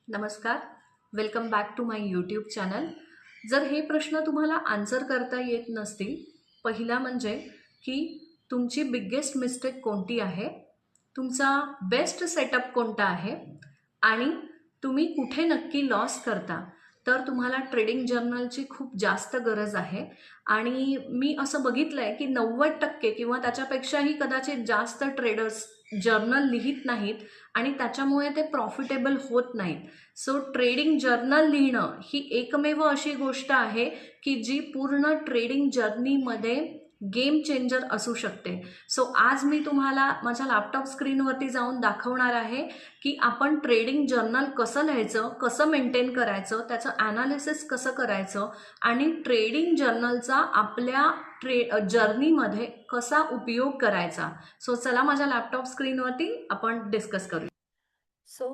नमस्कार. Welcome back to my YouTube channel. जर हे प्रश्न तुम्हाला आन्सर करता येत नसतील, पहिला म्हणजे की तुमची बिगेस्ट मिस्टेक कोणती आहे, तुमचा बेस्ट सेटअप कोणता आहे आणि तुम्ही कुठे नक्की लॉस करता, तर तुम्हाला ट्रेडिंग जर्नलची खूप जास्त गरज आहे. आणि मी असं बघितलं आहे की 90% किंवा त्याच्यापेक्षाही कदाचित जास्त ट्रेडर्स जर्नल लिहित नाहीत आणि त्याच्यामुळे ते प्रॉफिटेबल होत नाहीत. सो ट्रेडिंग जर्नल लिहिणं ही एकमेव अशी गोष्ट आहे की जी पूर्ण ट्रेडिंग जर्नीमध्ये गेम चेंजर असू शकते. सो आज मी तुम्हाला माझ्या लॅपटॉप स्क्रीनवरती जाऊन दाखवणार आहे की आपण ट्रेडिंग जर्नल कसं लिहायचं, कसं मेंटेन करायचं, त्याचं ॲनालिसिस कसं करायचं आणि ट्रेडिंग जर्नलचा आपल्या जर्नीमध्ये कसा उपयोग करायचा. सो चला माझ्या लॅपटॉप स्क्रीनवरती आपण डिस्कस करूया. सो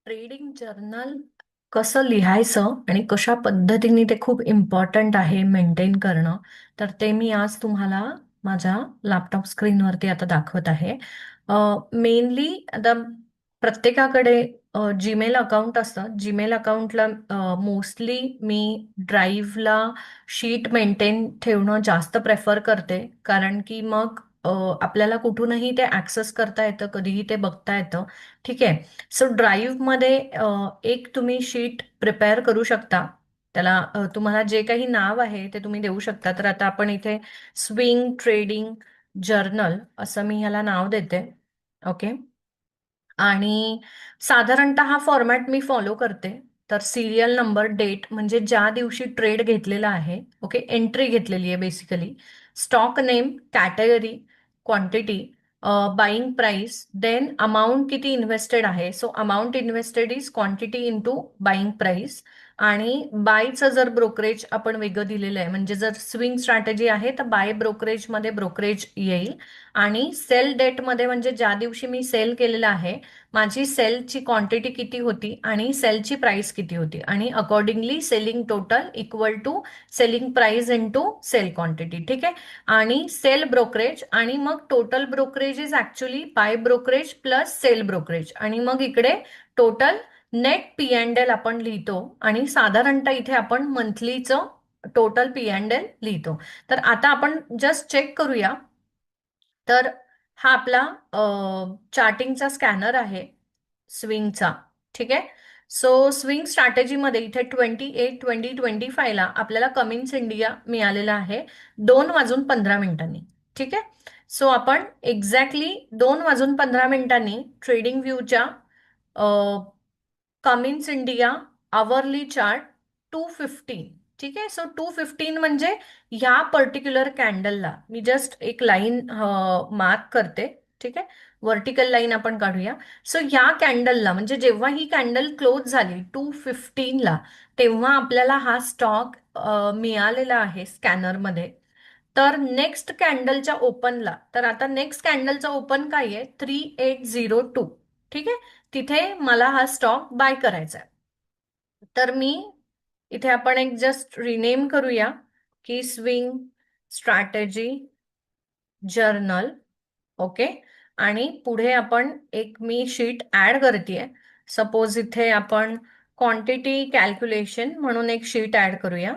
ट्रेडिंग जर्नल कसं लिहायचं आणि कशा पद्धतीने ते खूप इम्पॉर्टंट आहे मेंटेन करणं, तर ते मी आज तुम्हाला माझ्या लॅपटॉप स्क्रीनवरती आता दाखवत आहे. मेनली आता प्रत्येकाकडे जीमेल अकाउंट असतं. जीमेल अकाउंटला मोस्टली मी ड्राईव्हला शीट मेंटेन ठेवणं जास्त प्रेफर करते, कारण की मग आपल्याला कुठूनही ते ॲक्सेस करता येतं, कधीही ते बघता येतं. ठीक आहे. सो ड्राईव्हमध्ये एक तुम्ही शीट प्रिपेअर करू शकता. त्याला तुम्हाला जे काही नाव आहे ते तुम्ही देऊ शकता. तर आता आपण इथे स्विंग ट्रेडिंग जर्नल असं मी ह्याला नाव देते. ओके. आणि साधारणतः हा फॉर्मॅट मी फॉलो करते. तर सिरियल नंबर, डेट म्हणजे ज्या दिवशी ट्रेड घेतलेला आहे, ओके, एंट्री घेतलेली आहे basically, stock name, category, quantity, buying price, then amount किती इन्व्हेस्टेड आहे. So amount invested is quantity into buying price. आणि बायचं जर ब्रोकरेज आपण वेगळं दिलेलं आहे, म्हणजे जर स्विंग स्ट्रॅटेजी आहे तर बाय ब्रोकरेजमध्ये ब्रोकरेज येईल. आणि सेल डेटमध्ये म्हणजे ज्या दिवशी मी सेल केलेलं आहे, माझी सेलची क्वांटिटी किती होती आणि सेलची प्राइस किती होती, आणि accordingly selling total equal to selling price into sell quantity. ठीक आहे. आणि सेल ब्रोकरेज आणि मग total brokerage is actually buy brokerage plus sell brokerage, आणि मग इकडे total net P and L आपण लिहितो. आणि साधारणतः इथे आपण मंथलीचं टोटल पी अँड एल लिहितो. तर आता आपण जस्ट चेक करूया. तर हा आपला चार्टिंगचा स्कॅनर आहे स्विंगचा. ठीक आहे. सो स्विंग स्ट्रॅटेजीमध्ये इथे 28/20/25 आपल्याला कमिन्स इंडिया मिळालेला आहे 2:15. ठीक आहे. सो आपण एक्झॅक्टली 2:15 ट्रेडिंग व्ह्यूच्या कमिन्स इंडिया आवरली चार्ट 2:15. ठीक आहे. सो 2:15 म्हणजे ह्या पर्टिक्युलर कॅन्डलला मी जस्ट एक लाईन मार्क करते. ठीक आहे. व्हर्टिकल लाईन आपण काढूया. सो ह्या कॅन्डलला म्हणजे जेव्हा ही कॅन्डल क्लोज झाली 2:15 तेव्हा आपल्याला हा स्टॉक मिळालेला आहे स्कॅनरमध्ये. तर नेक्स्ट कॅन्डलच्या ओपनला, तर आता नेक्स्ट कॅन्डलचा ओपन काय आहे, 3802. ठीक आहे. तिथे मला हा स्टॉक बाय करायचा आहे. तर मी इथे आपण एक जस्ट रिनेम करूया की स्विंग स्ट्रॅटेजी जर्नल. ओके. आणि पुढे आपण एक मी शीट ऍड करतेय. सपोज इथे आपण क्वांटिटी कॅल्क्युलेशन म्हणून एक शीट ऍड करूया.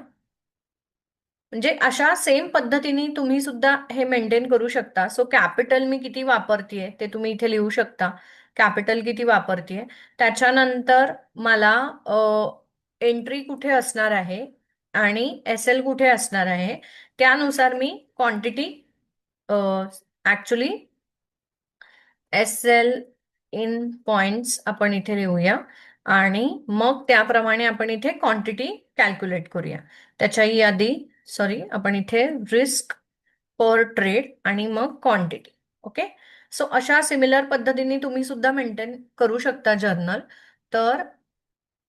म्हणजे अशा सेम पद्धतीने तुम्ही सुद्धा हे मेंटेन करू शकता. सो कॅपिटल मी किती वापरतेय ते तुम्ही इथे लिहू शकता. कॅपिटल किती वापरतेय, त्याच्यानंतर मला एंट्री कुठे असणार आहे आणि एस एल कुठे असणार आहे, त्यानुसार मी quantity actually S L in points आपण इथे लिहूया. आणि मग त्याप्रमाणे आपण इथे क्वांटिटी कॅल्क्युलेट करूया. त्याच्याही आधी आपण इथे रिस्क पर ट्रेड आणि मग क्वांटिटी. ओके. सो अशा सिमिलर पद्धतीने तुम्ही सुद्धा मेंटेन करू शकता जर्नल. तर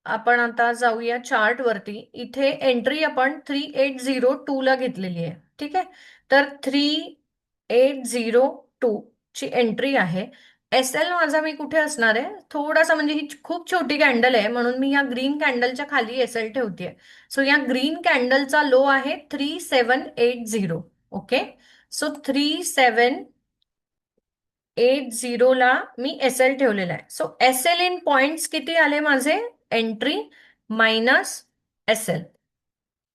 आपण आता जाऊया चार्ट वरती. इथे एंट्री आपण 3802 ला घेतलेली आहे. ठीक आहे. तर 3802 ची एंट्री आहे. एस एल माझा मी कुठे असणार आहे, थोडासा म्हणजे ही खूप छोटी कॅन्डल आहे म्हणून मी या ग्रीन कॅन्डलच्या खाली एस एल ठेवतेय. सो या ग्रीन कॅन्डलचा लो आहे 3780. ओके. सो 3780 380 ला मी एस एल ठेवलेला आहे. So S L in points किती आले माझे? Entry minus S L.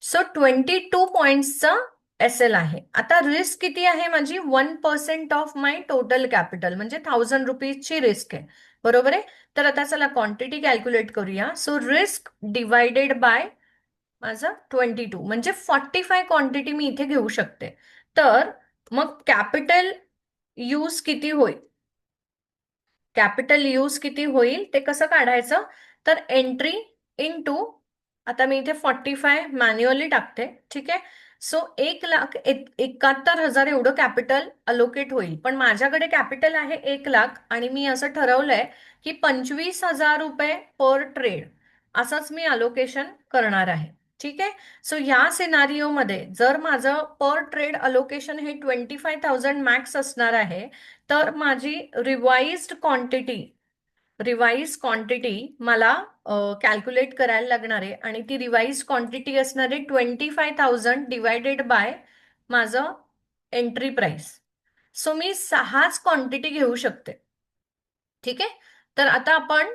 So 22 पॉइंट्सचा एस एल आहे. आता रिस्क किती आहे माझी? 1% ऑफ माय टोटल कॅपिटल, म्हणजे 1000 रुपीजची रिस्क आहे. बरोबर आहे. तर आता चला क्वांटिटी कॅल्क्युलेट करूया. सो रिस्क डिवायडेड बाय माझं 22, म्हणजे 45 क्वांटिटी मी इथे घेऊ शकते. तर मग कॅपिटल यूज किती होईल? कॅपिटल यूज किती होईल ते कसं काढायचं? तर एंट्री टू, आता मी इथे 45 मॅन्युअली टाकते. ठीक आहे. सो 1,71,000 एवढं कॅपिटल अलोकेट होईल. पण माझ्याकडे कॅपिटल आहे 1,00,000 आणि मी असं ठरवलंय की 25,000 रुपये पर ट्रेड असंच मी अलोकेशन करणार आहे. ठीक आहे. सो ह्या सिनारिओमध्ये जर माझं पर ट्रेड अलोकेशन हे 25,000 मॅक्स असणार आहे, तर माझी रिवाइज क्वांटिटी मला कॅल्क्युलेट करायला लागणार आहे. आणि ती रिवाइज क्वांटिटी असणार आहे 25,000 डिवायडेड बाय माझं एंट्री प्राइस. सो मी 6च क्वांटिटी घेऊ शकते. ठीक आहे. तर आता आपण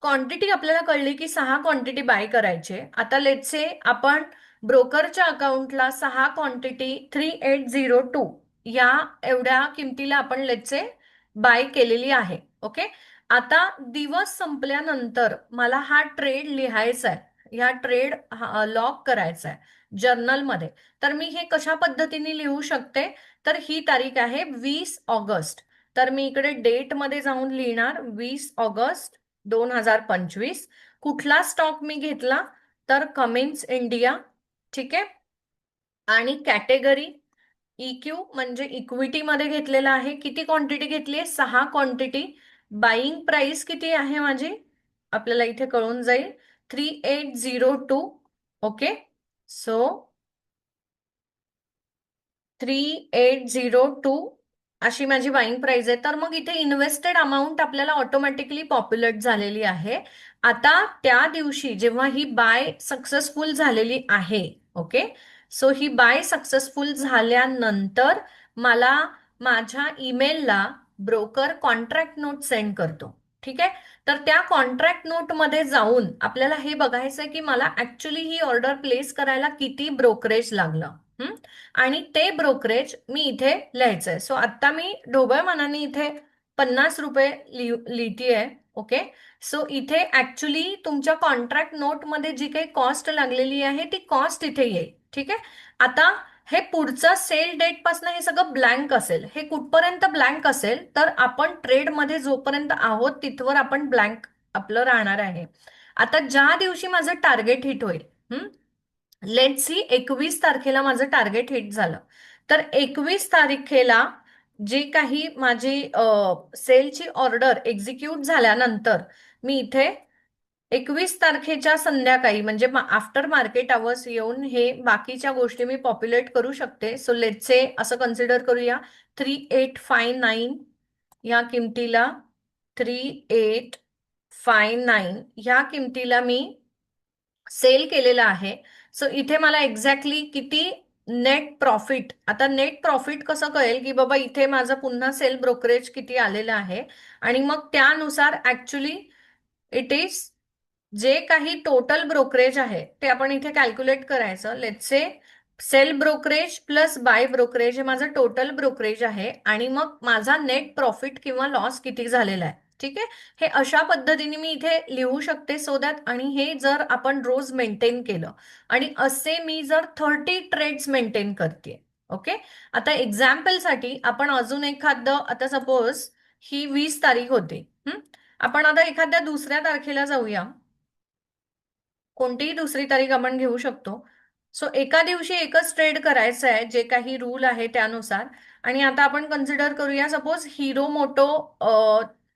क्वांटिटी आपल्याला कळली की 6 क्वांटिटी बाय करायचे. आता लेट्स से आपण ब्रोकरच्या अकाउंटला 6 क्वांटिटी 3802 या एवढ्या किमतीला आपण लेट्स से बाय केलेली आहे. ओके. आता दिवस संपल्यानंतर मला हा ट्रेड लिहायचा आहे, ह्या ट्रेड लॉक करायचा आहे जर्नलमध्ये. तर मी हे कशा पद्धतीने लिहू शकते? तर ही तारीख आहे 20 ऑगस्ट. तर मी इकडे डेट मध्ये जाऊन लिहिणार 20 ऑगस्ट 2025. कुठला स्टॉक मी घेतला? तर कमिन्स इंडिया. ठीक आहे. आणि कॅटेगरी इक्यू म्हणजे इक्विटी मध्ये घेतलेला आहे. किती क्वांटिटी घेतली आहे? 6 क्वांटिटी. बाईंग प्राइस किती आहे माझी? आपल्याला इथे कळून जाईल 3802. ओके. सो 3802 अशी माझी बाईंग प्राइस आहे. तर मग इथे इन्व्हेस्टेड अमाऊंट आपल्याला ऑटोमॅटिकली पॉप्युलेट झालेली आहे. आता त्या दिवशी जेव्हा ही बाय सक्सेसफुल झालेली आहे, ओके, सो ही बाय सक्सेसफुल झाल्यानंतर मला माझ्या ईमेलला ब्रोकर कॉन्ट्रॅक्ट नोट सेंड करतो. ठीक आहे. तर त्या कॉन्ट्रॅक्ट नोट मध्ये जाऊन आपल्याला हे बघायचंय की मला ऍक्च्युली ही ऑर्डर प्लेस करायला किती ब्रोकरेज लागलं. आणि ते ब्रोकरेज मी इथे लिहायचंय. सो आता मी ढोबळ मनाने इथे 50 रुपये लिहितीये. ओके. सो इथे ऍक्च्युली तुमच्या कॉन्ट्रॅक्ट नोट मध्ये जी काही कॉस्ट लागलेली आहे ती कॉस्ट इथे येईल. ठीक आहे. आता हे पुढचं सेल डेट पासून हे सगळं ब्लँक असेल. हे कुठपर्यंत ब्लँक असेल? तर आपण ट्रेड मध्ये जोपर्यंत आहोत तिथवर आपण ब्लँक आपलं राहणार आहे. आता ज्या दिवशी माझं टार्गेट हिट होईल, लेट्स सी 21 तारखेला माझं टार्गेट हिट झालं, तर 21 तारखेला जी काही माझी सेलची ऑर्डर एक्झिक्यूट झाल्यानंतर मी इथे 21 तारखेच्या संध्याकाळी म्हणजे आफ्टर मार्केट आवर्स येऊन हे बाकीच्या गोष्टी मी पॉप्युलेट करू शकते. सो लेट्स से असं कन्सिडर करूया 3859 या किमतीला, 3859 ह्या किमतीला मी सेल केलेला आहे. सो इथे मला एक्झॅक्टली किती नेट प्रॉफिट, आता नेट प्रॉफिट कसं कळेल की बाबा इथे माझं पुन्हा सेल ब्रोकरेज किती आलेलं आहे, आणि मग त्यानुसार ऍक्च्युली इट इज जे काही टोटल ब्रोकरेज आहे ते आपण इथे कॅल्क्युलेट करायचं. Let's say sell brokerage plus buy brokerage हे माझं टोटल ब्रोकरेज आहे, आणि मग माझा नेट प्रॉफिट किंवा लॉस किती झालेला आहे. ठीक आहे. हे अशा पद्धतीने मी इथे लिहू शकते सो दॅट, आणि हे जर आपण रोज मेंटेन केलं आणि असे मी जर 30 ट्रेड्स मेंटेन करते. ओके. आता एक्झाम्पलसाठी आपण अजून एखादं, आता सपोज ही 20 तारीख होती, आपण आता एखाद्या दुसऱ्या तारखेला जाऊया. कोणतीही दुसरी तारीख आपण घेऊ शकतो. सो एका दिवशी एकच ट्रेड करायचं आहे जे काही रूल आहे त्यानुसार. आणि आता आपण कन्सिडर करूया सपोज हिरो मोटो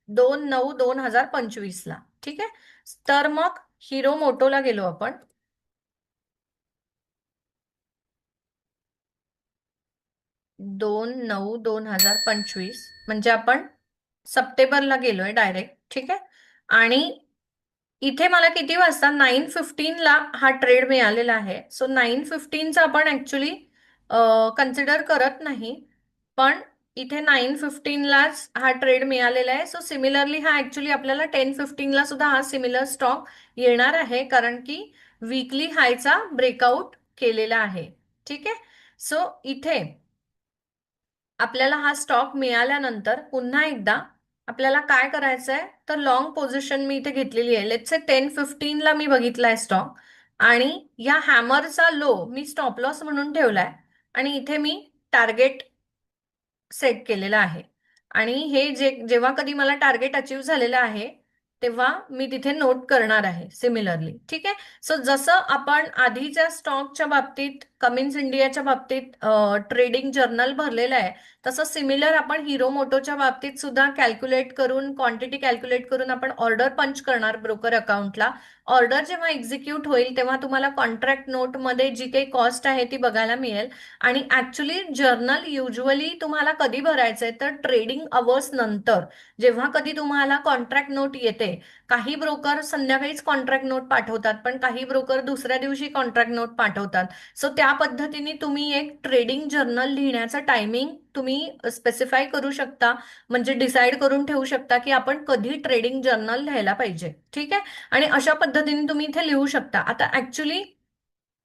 2/9/2025 ला. ठीक आहे. तर मग हिरो मोटोला गेलो आपण. 2/9/2025 म्हणजे आपण सप्टेंबरला गेलोय डायरेक्ट. ठीक आहे. आणि इथे मला किती वाजता 9:15 हा ट्रेड मिळालेला आहे. सो 9:15चा आपण ऍक्च्युली कन्सिडर करत नाही, पण इथे 9:15लाच हा ट्रेड मिळालेला आहे. सो सिमिलरली हा ऍक्च्युली आपल्याला 10:15ला सुद्धा हा सिमिलर स्टॉक येणार आहे, कारण की वीकली हायचा ब्रेकआउट केलेला आहे. ठीक आहे. सो इथे आपल्याला हा स्टॉक मिळाल्यानंतर पुन्हा एकदा आपल्याला काय करायचं आहे, तर लॉंग पोझिशन मी इथे घेतलेली आहे. लेट्स से 10:15ला मी बघितलाय स्टॉक, आणि या हॅमरचा लो मी स्टॉप लॉस म्हणून ठेवलाय, आणि इथे मी टार्गेट सेट केलेला आहे. आणि हे जेव्हा कधी मला टार्गेट अचीव झालेलं आहे तेव्हा मी तिथे नोट करणार आहे सिमिलरली. ठीक आहे. सो जसं आपण आधीच्या स्टॉकच्या बाबतीत कमिन्स इंडियाच्या बाबतीत ट्रेडिंग जर्नल भरलेलं आहे, तसं सिमिलर आपण हिरो मोटोच्या बाबतीत सुद्धा कॅल्क्युलेट करून, क्वांटिटी कॅल्क्युलेट करून आपण ऑर्डर पंच करणार ब्रोकर अकाउंटला. ऑर्डर जेव्हा एक्झिक्यूट होईल तेव्हा तुम्हाला कॉन्ट्रॅक्ट नोटमध्ये जी काही कॉस्ट आहे ती बघायला मिळेल. आणि ऍक्च्युली जर्नल युजली तुम्हाला कधी भरायचंय, तर ट्रेडिंग अवर्स नंतर जेव्हा कधी तुम्हाला कॉन्ट्रॅक्ट नोट येते. काही ब्रोकर संध्याकाळीच कॉन्ट्रॅक्ट नोट पाठवतात, पण काही ब्रोकर दुसऱ्या दिवशी कॉन्ट्रॅक्ट नोट पाठवतात. सो त्या पद्धतीने तुम्ही एक ट्रेडिंग जर्नल लिहिण्याचं टायमिंग तुम्ही स्पेसिफाय करू शकता, म्हणजे डिसाईड करून ठेवू शकता की आपण कधी ट्रेडिंग जर्नल लिहायला पाहिजे. ठीक आहे. आणि अशा पद्धतीने तुम्ही इथे लिहू शकता. आता ऍक्च्युली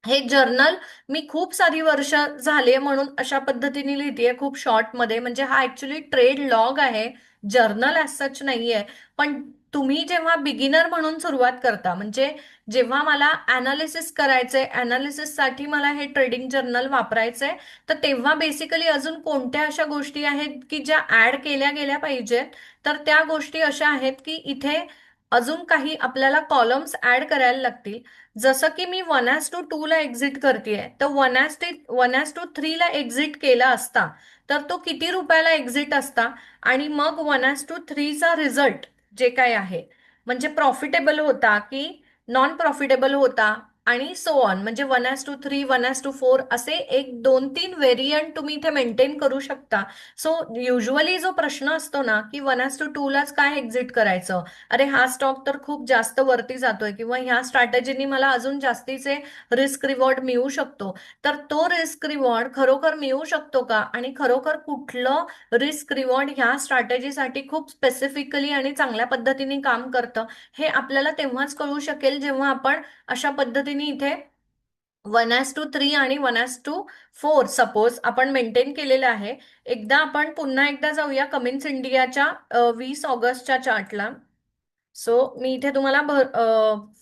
हे जर्नल मी खूप सारी वर्ष झाले म्हणून अशा पद्धतीने लिहितेय, खूप शॉर्ट मध्ये. म्हणजे हा ऍक्च्युली ट्रेड लॉग आहे, जर्नल ऍज सच नाहीये. पण तुम्ही जेव्हा बिगिनर म्हणून सुरुवात करता, म्हणजे जेव्हा मला अनालिसिस करायचंय, अनालिसिससाठी मला हे ट्रेडिंग जर्नल वापरायचंय, तर तेव्हा बेसिकली अजून कोणत्या अशा गोष्टी आहेत की ज्या ऍड केल्या गेल्या पाहिजेत, तर त्या गोष्टी अशा आहेत की इथे अजून काही आपल्याला कॉलम्स ऍड करायला लागतील. जसं की मी 1:2 ला एक्झिट करतेय, तर 1:3 ला एक्झिट केला असता तर तो किती रुपयाला एक्झिट असता, आणि मग 1:3 चा रिझल्ट जे काय आहे, म्हणजे प्रॉफिटेबल होता की नॉन प्रॉफिटेबल होता, आणि सो ऑन. म्हणजे 1:3, 1:4 असे एक 2-3 व्हेरियंट तुम्ही इथे मेंटेन करू शकता. सो युजली जो प्रश्न असतो ना की 1:2 लाच काय एक्झिट करायचं, अरे हा स्टॉक तर खूप जास्त वरती जातोय, किंवा ह्या स्ट्रॅटेजीनी मला अजून जास्तीचे रिस्क रिवॉर्ड मिळू शकतो, तर तो रिस्क रिवॉर्ड खरोखर मिळू शकतो का, आणि खरोखर कुठलं रिस्क रिवॉर्ड ह्या स्ट्रॅटेजीसाठी खूप स्पेसिफिकली आणि चांगल्या पद्धतीने काम करतं, हे आपल्याला तेव्हाच कळू शकेल जेव्हा आपण अशा पद्धतीने इथे 1:3 आणि 1:4 सपोज आपण मेंटेन केलेलं आहे. एकदा आपण पुन्हा एकदा जाऊया कमिन्स इंडियाच्या 20 ऑगस्टच्या चार्टला. सो मी इथे तुम्हाला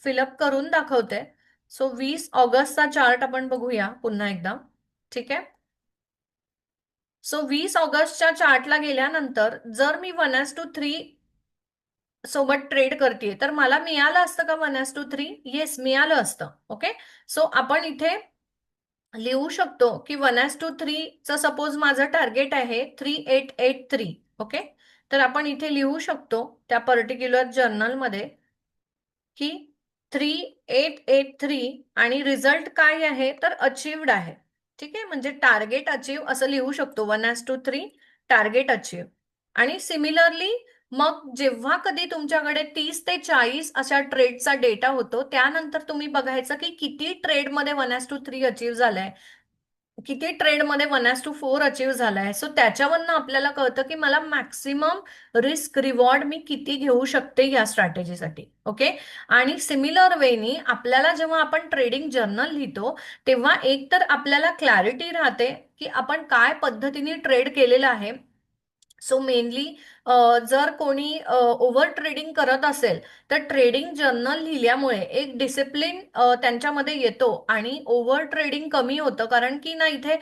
फिलअप करून दाखवते. सो 20 ऑगस्टचा चार्ट आपण बघूया पुन्हा एकदा. ठीक आहे. सो 20 ऑगस्टच्या चार्टला गेल्यानंतर जर मी 1:3 सोबत ट्रेड करते, तर मला मिळालं असतं का 1:3? येस, मिळालं असतं. ओके. सो आपण इथे लिहू शकतो की 1:3चं सपोज माझं टार्गेट आहे 3883. ओके. तर आपण इथे लिहू शकतो त्या पर्टिक्युलर जर्नलमध्ये की 3883, आणि रिझल्ट काय आहे, तर अचीव्ड आहे. ठीक आहे. म्हणजे टार्गेट अचीव असं लिहू शकतो, 1:3 टार्गेट अचीव. आणि सिमिलरली मग जेव्हा कधी तुमच्याकडे 30 ते 40 अशा ट्रेडचा डेटा होतो, त्यानंतर तुम्ही बघायचं की किती ट्रेडमध्ये 1:3 अचीव झालाय, किती ट्रेडमध्ये 1:4 अचीव झालाय. सो त्याच्यावरनं आपल्याला कळतं की मला मॅक्सिमम रिस्क रिवॉर्ड मी किती घेऊ शकते या स्ट्रॅटेजीसाठी. ओके. आणि सिमिलर वेनी आपल्याला जेव्हा आपण ट्रेडिंग जर्नल लिहितो, तेव्हा एक तर आपल्याला क्लॅरिटी राहते की आपण काय पद्धतीने ट्रेड केलेलं आहे. सो मेनली जर कोणी ओव्हर ट्रेडिंग करत असेल, तर ट्रेडिंग जर्नल लिहिल्यामुळे एक डिसिप्लिन त्यांच्यामध्ये येतो, आणि ओव्हर ट्रेडिंग कमी होतं. कारण की ना इथे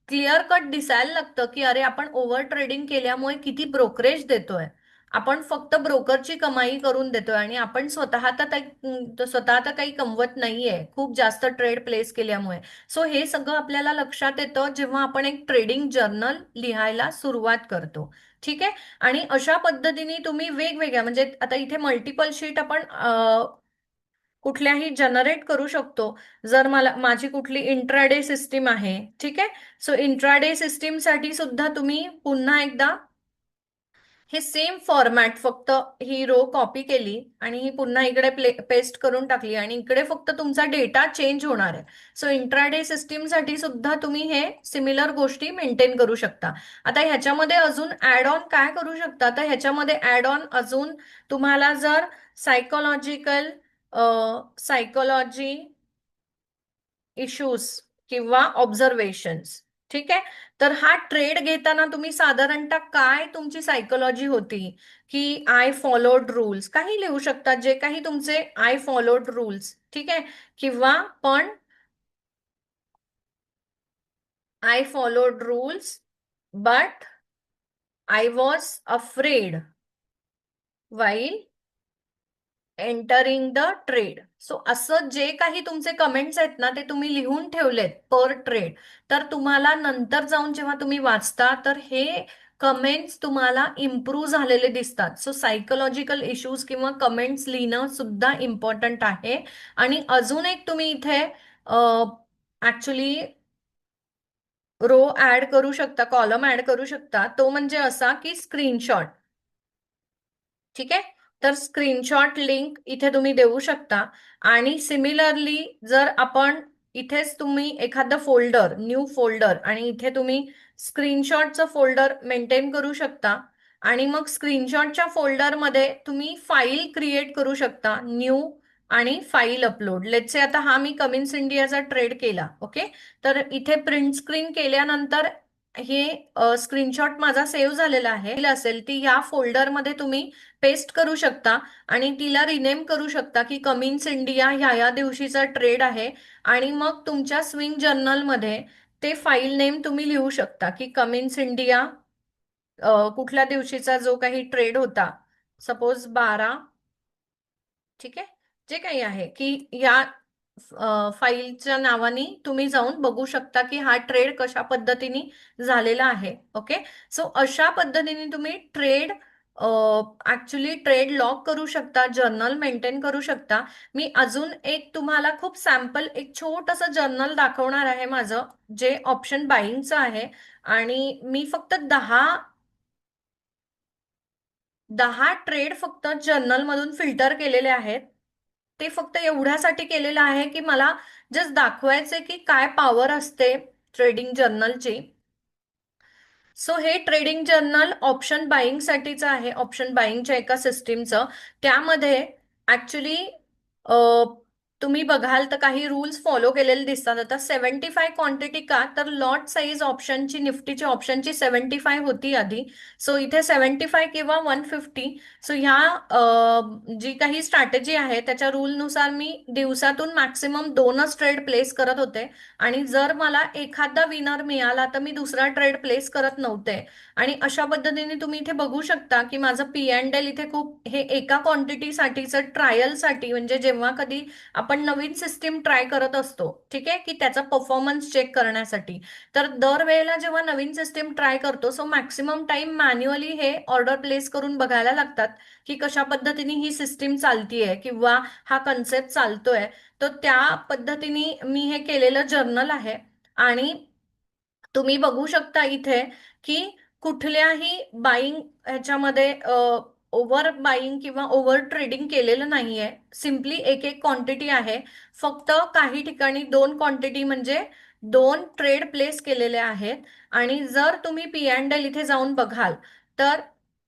क्लिअर कट दिसायला लागतं की अरे आपण ओव्हर ट्रेडिंग केल्यामुळे किती ब्रोकरेज देतोय, आपण फक्त ब्रोकरची कमाई करून देतोय, आणि आपण स्वतः तर काही कमवत नाहीये खूप जास्त ट्रेड प्लेस केल्यामुळे. सो हे सगळं आपल्याला लक्षात येतं जेव्हा आपण एक ट्रेडिंग जर्नल लिहायला सुरुवात करतो. ठीक आहे. आणि अशा पद्धतीने तुम्ही वेगवेगळ्या, म्हणजे आता इथे मल्टिपल शीट आपण कुठल्याही जनरेट करू शकतो. जर माझी कुठली इंट्राडे सिस्टीम आहे. ठीक आहे. सो इंट्राडे सिस्टीम साठी सुद्धा तुम्ही पुन्हा एकदा हे सेम फॉर्मॅट, फक्त ही रो कॉपी केली आणि ही पुन्हा इकडे पेस्ट करून टाकली आणि इकडे फक्त तुमचा डेटा चेंज होणार आहे. सो इंट्राडे सिस्टीमसाठी सुद्धा तुम्ही हे सिमिलर गोष्टी मेंटेन करू शकता. आता ह्याच्यामध्ये अजून ऍड ऑन काय करू शकता, तर ह्याच्यामध्ये ऍड ऑन अजून तुम्हाला जर सायकोलॉजिकल सायकोलॉजी इश्यूज किंवा ऑब्झर्वेशन्स, ठीक आहे, तर हा ट्रेड घेताना तुम्ही साधारणतः काय तुमची सायकोलॉजी होती, की आय फॉलोड रूल्स काही लिहू शकता, जे काही तुमचे आय फॉलोड रूल्स, ठीक आहे, किंवा पण I followed rules but I was afraid while entering the trade. So असं जे काही तुमचे कमेंट्स आहेत ना, ते तुम्ही लिहून ठेवलेत पर ट्रेड, तर तुम्हाला नंतर जाऊन जेव्हा तुम्ही वाचता तर हे कमेंट्स तुम्हाला इम्प्रूव्ह झालेले दिसतात. सो सायकोलॉजिकल इश्यूज किंवा कमेंट्स लिहिणं सुद्धा इम्पॉर्टंट आहे. आणि अजून एक तुम्ही इथे ऍक्च्युली रो ऍड करू शकता, कॉलम ऍड करू शकता, तो म्हणजे असा की स्क्रीनशॉट, ठीक आहे. तर स्क्रीनशॉट लिंक इथे तुम्ही देऊ शकता. आणि सिमिलरली जर आपण इथेच तुम्ही एखादं फोल्डर, न्यू फोल्डर, आणि इथे तुम्ही स्क्रीनशॉटचं फोल्डर मेंटेन करू शकता. आणि मग स्क्रीनशॉटच्या फोल्डरमध्ये तुम्ही फाईल क्रिएट करू शकता, न्यू, आणि फाईल अपलोड. लेट्स से आता हा मी कमिन्स इंडियाचा ट्रेड केला, ओके, तर इथे प्रिंट स्क्रीन केल्यानंतर हे स्क्रीनशॉट माझा सेव्ह झालेला आहे असेल ती या फोल्डरमध्ये तुम्ही पेस्ट करू शकता आणि तिला रिनेम करू शकता की कमिन्स इंडिया ह्या दिवशीचा ट्रेड आहे. आणि मग तुमच्या स्विंग जर्नलमध्ये ते फाईल नेम तुम्ही लिहू शकता की कमिन्स इंडिया कुठल्या दिवशीचा जो काही ट्रेड होता, सपोज 12, ठीक आहे, जे काही आहे की या फाईलच्या नावाने तुम्ही जाऊन बघू शकता की हा ट्रेड कशा पद्धतीने झालेला आहे. ओके, सो अशा पद्धतीने तुम्ही ट्रेड ऍक्च्युली ट्रेड लॉग करू शकता, जर्नल मेंटेन करू शकता. मी अजून एक तुम्हाला खूप सॅम्पल एक छोटंसं जर्नल दाखवणार आहे माझं, जे ऑप्शन बाईंगचं आहे. आणि मी फक्त 10 ट्रेड फक्त जर्नल मधून फिल्टर केलेले आहेत. ते फक्त एवढ्यासाठी केलेलं आहे की मला जस्ट दाखवायचे की काय पॉवर असते ट्रेडिंग जर्नलची. सो हे ट्रेडिंग जर्नल ऑप्शन बाईंग साठीचं आहे, ऑप्शन बाईंगच्या एका सिस्टीमचं. त्यामध्ये ऍक्च्युली तुम्ही बघाल तर काही रूल्स फॉलो केलेले दिसतात. आता 75 क्वांटिटी का, तर लॉट साईज ऑप्शनची, निफ्टीची ऑप्शनची 75 होती आधी. सो इथे 75 किंवा 150. सो ह्या जी काही स्ट्रॅटेजी आहे त्याच्या रूलनुसार मी दिवसातून मॅक्सिमम 2च ट्रेड प्लेस करत होते. आणि जर मला एखादा विनर मिळाला तर मी दुसरा ट्रेड प्लेस करत नव्हते. आणि अशा पद्धतीने तुम्ही इथे बघू शकता की माझं पी अँड एल इथे खूप, हे एका क्वांटिटीसाठीचं ट्रायलसाठी, म्हणजे जेव्हा कधी आपण नवीन सिस्टीम ट्राय करत असतो, ठीक आहे, की त्याचा परफॉर्मन्स चेक करण्यासाठी. तर दरवेळेला जेव्हा नवीन सिस्टीम ट्राय करतो, सो मॅक्सिमम टाइम मॅन्युअली हे ऑर्डर प्लेस करून बघायला लागतात की कशा पद्धतीने ही सिस्टीम चालतीये किंवा हा कन्सेप्ट चालतोय. तर त्या पद्धतीने मी हे केलेलं जर्नल आहे. आणि तुम्ही बघू शकता इथे की कुठल्याही बाईंग ह्याच्यामध्ये ओव्हर बाईंग किंवा ओव्हर ट्रेडिंग केलेलं नाहीये. सिम्पली एक एक क्वांटिटी आहे. फक्त काही ठिकाणी 2 क्वांटिटी म्हणजे 2 ट्रेड प्लेस केलेले आहेत. आणि जर तुम्ही पी अँड एल इथे जाऊन बघाल तर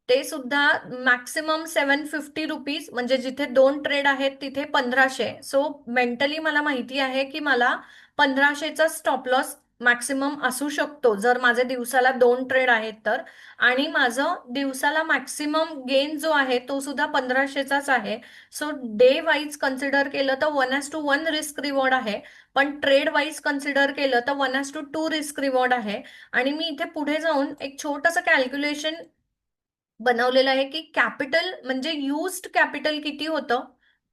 ते सुद्धा मॅक्सिमम 750 रुपीज, म्हणजे जिथे 2 ट्रेड आहेत तिथे 1500. सो मेंटली मला माहिती आहे की मला 1500चा स्टॉप लॉस मॅक्सिमम असू शकतो जर माझे दिवसाला 2 ट्रेड आहेत तर. आणि माझं दिवसाला मॅक्सिमम गेन जो आहे तो सुद्धा 1500चाच आहे. सो डे वाईज कन्सिडर केलं तर 1:1 रिस्क रिवॉर्ड आहे. पण ट्रेड वाईज कन्सिडर केलं तर 1:2 रिस्क रिवॉर्ड आहे. आणि मी इथे पुढे जाऊन एक छोटंसं कॅल्क्युलेशन बनवलेलं आहे की कॅपिटल म्हणजे युज्ड कॅपिटल किती होतं,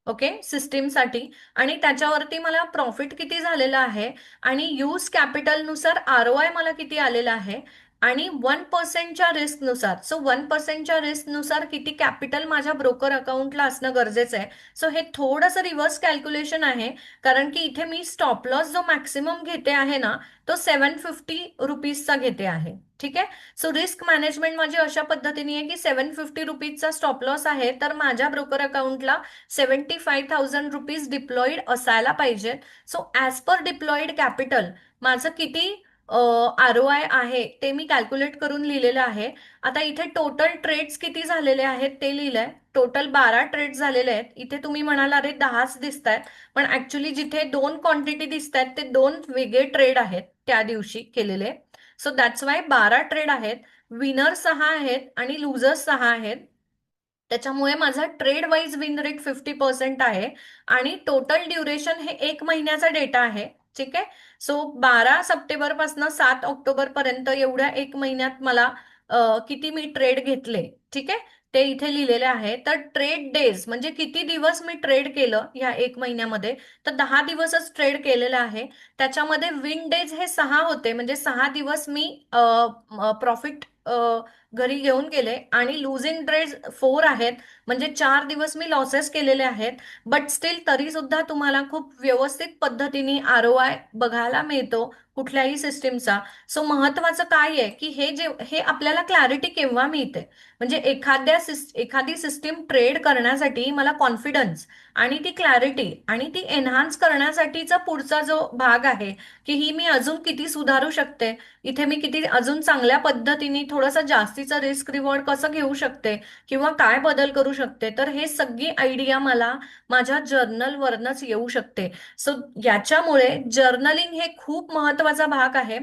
ओके, सिस्टीमसाठी, आणि त्याच्यावरती मला प्रॉफिट किती झालेला आहे, आणि यूज कॅपिटलनुसार आर ओ आय मला किती आलेला आहे. आणि 1%च्या रिस्कनुसार, सो 1%च्या रिस्कनुसार किती कॅपिटल माझ्या ब्रोकर अकाउंटला असणं गरजेचं आहे. सो हे थोडंसं रिव्हर्स कॅल्क्युलेशन आहे, कारण की इथे मी स्टॉप लॉस जो मॅक्सिमम घेते आहे ना, तो 750 रुपीजचा घेते आहे. ठीक आहे. सो रिस्क मॅनेजमेंट माझी अशा पद्धतीने आहे की 750 रुपीजचा स्टॉप लॉस आहे, तर माझ्या ब्रोकर अकाउंटला 75,000 रुपीज डिप्लॉईड असायला पाहिजे. So as per deployed capital माझं किती ROI आहे ते मी कॅल्क्युलेट करून लिहिलेलं आहे. आता इथे टोटल ट्रेड्स किती झालेले आहेत ते लिहिलंय. टोटल 12 ट्रेड्स झालेले आहेत. इथे तुम्ही म्हणाल अरे 10च दिसत आहेत, पण ऍक्च्युली जिथे 2 क्वांटिटी दिसत आहेत ते 2 वेगळे ट्रेड आहेत त्या दिवशी केलेले. सो दॅट्स वाय 12 ट्रेड आहेत. विनर 6 आहेत आणि लुझर्स 6 आहेत. त्याच्यामुळे माझा ट्रेड वाईज विन रेट 50% आहे आणि टोटल ड्युरेशन हे 1 महिन्याचा डेटा आहे. ठीक आहे. सो 12 सप्टेंबर पासून 7 ऑक्टोबर पर्यंत एवढ्या 1 महिन्यात मला किती मी ट्रेड घेतले, ठीक आहे, ते इथे लिहिलेले आहे. तर ट्रेड डेज म्हणजे किती दिवस मी ट्रेड केलं या 1 महिन्यामध्ये, तर 10 दिवसच ट्रेड केलेलं आहे. त्याच्यामध्ये विन डेज हे 6 होते, म्हणजे 6 दिवस मी प्रॉफिट घरी घेऊन गेले आणि लुझिंग डेज 4 आहेत, म्हणजे 4 दिवस मी लॉसेस केलेले आहेत. बट स्टील तरी सुद्धा तुम्हाला खूप व्यवस्थित पद्धतीने ROI बघायला मिळतो कुठल्याही सिस्टीमचा. सो महत्वाचं काय आहे की हे आपल्याला क्लॅरिटी केव्हा मिळते, म्हणजे एखादी सिस्टीम ट्रेड करण्यासाठी मला कॉन्फिडन्स आणि ती क्लॅरिटी आणि ती एन्हान्स करण्यासाठीचा पुढचा जो भाग आहे की ही मी अजून किती सुधारू शकते, इथे मी किती अजून चांगल्या पद्धतीने थोडंसं जास्तीचं रिस्क रिवॉर्ड कसं घेऊ शकते किंवा काय बदल करू शकते, तर हे सगळी आयडिया मला माझ्या जर्नलवरनच येऊ शकते. सो याच्यामुळे जर्नलिंग हे खूप महत्वाचा भाग आहे.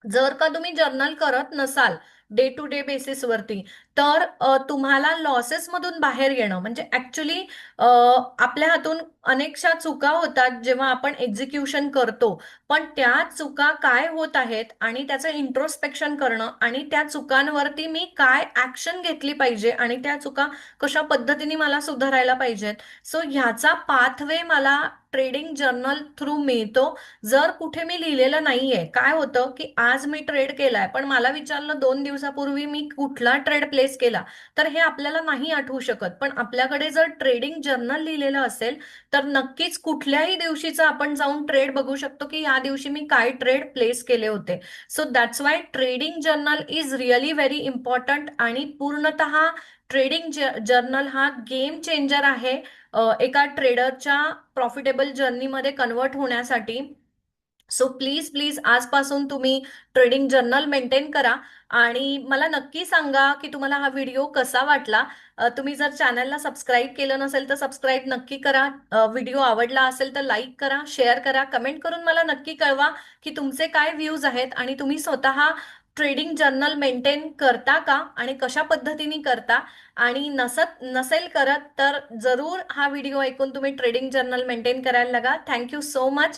जर का तुम्ही जर्नल करत नसाल डे टू डे बेसिसवरती, तर तुम्हाला लॉसेस मधून बाहेर येणं म्हणजे ऍक्च्युली आपल्या हातून अनेकशा चुका होतात जेव्हा आपण एक्झिक्युशन करतो. पण त्या चुका काय होत आहेत आणि त्याचं इंट्रोस्पेक्शन करणं आणि त्या चुकांवरती मी काय ऍक्शन घेतली पाहिजे आणि त्या चुका कशा पद्धतीने मला सुधारायला पाहिजेत, सो ह्याचा पाथवे मला ट्रेडिंग जर्नल थ्रू मिळतो. जर कुठे मी लिहिलेलं नाहीये, काय होतं की आज मी ट्रेड केलाय पण मला विचारलं 2 दिवसापूर्वी मी कुठला ट्रेड प्लेस केला, तर हे आपल्याला नाही आठवू शकत. पण आपल्याकडे जर ट्रेडिंग जर्नल लिहिलेलं असेल तर नक्कीच कुठल्याही दिवशीचा आपण जाऊन ट्रेड बघू शकतो की या दिवशी मी काय ट्रेड प्लेस केले होते. So that's why trading journal is really very important आणि पूर्णतः ट्रेडिंग जर्नल हा गेम चेंजर आहे एका ट्रेडरच्या प्रॉफिटेबल जर्नीमध्ये कन्वर्ट होण्यासाठी. सो प्लीज प्लीज आजपासून तुम्ही ट्रेडिंग जर्नल मेंटेन करा आणि मला नक्की सांगा की तुम्हाला हा व्हिडिओ कसा वाटला. तुम्ही जर चॅनलला सबस्क्राईब केलं नसेल तर सबस्क्राईब नक्की करा. व्हिडिओ आवडला असेल तर लाईक करा, शेअर करा, कमेंट करून मला नक्की कळवा की तुमचे काय व्ह्यूज आहेत आणि तुम्ही स्वतः ट्रेडिंग जर्नल मेंटेन करता का आणि कशा पद्धतीने करता. आणि नसेल करत तर जरूर हा व्हिडिओ ऐकून तुम्ही ट्रेडिंग जर्नल मेंटेन करायला लागा. Thank you so much.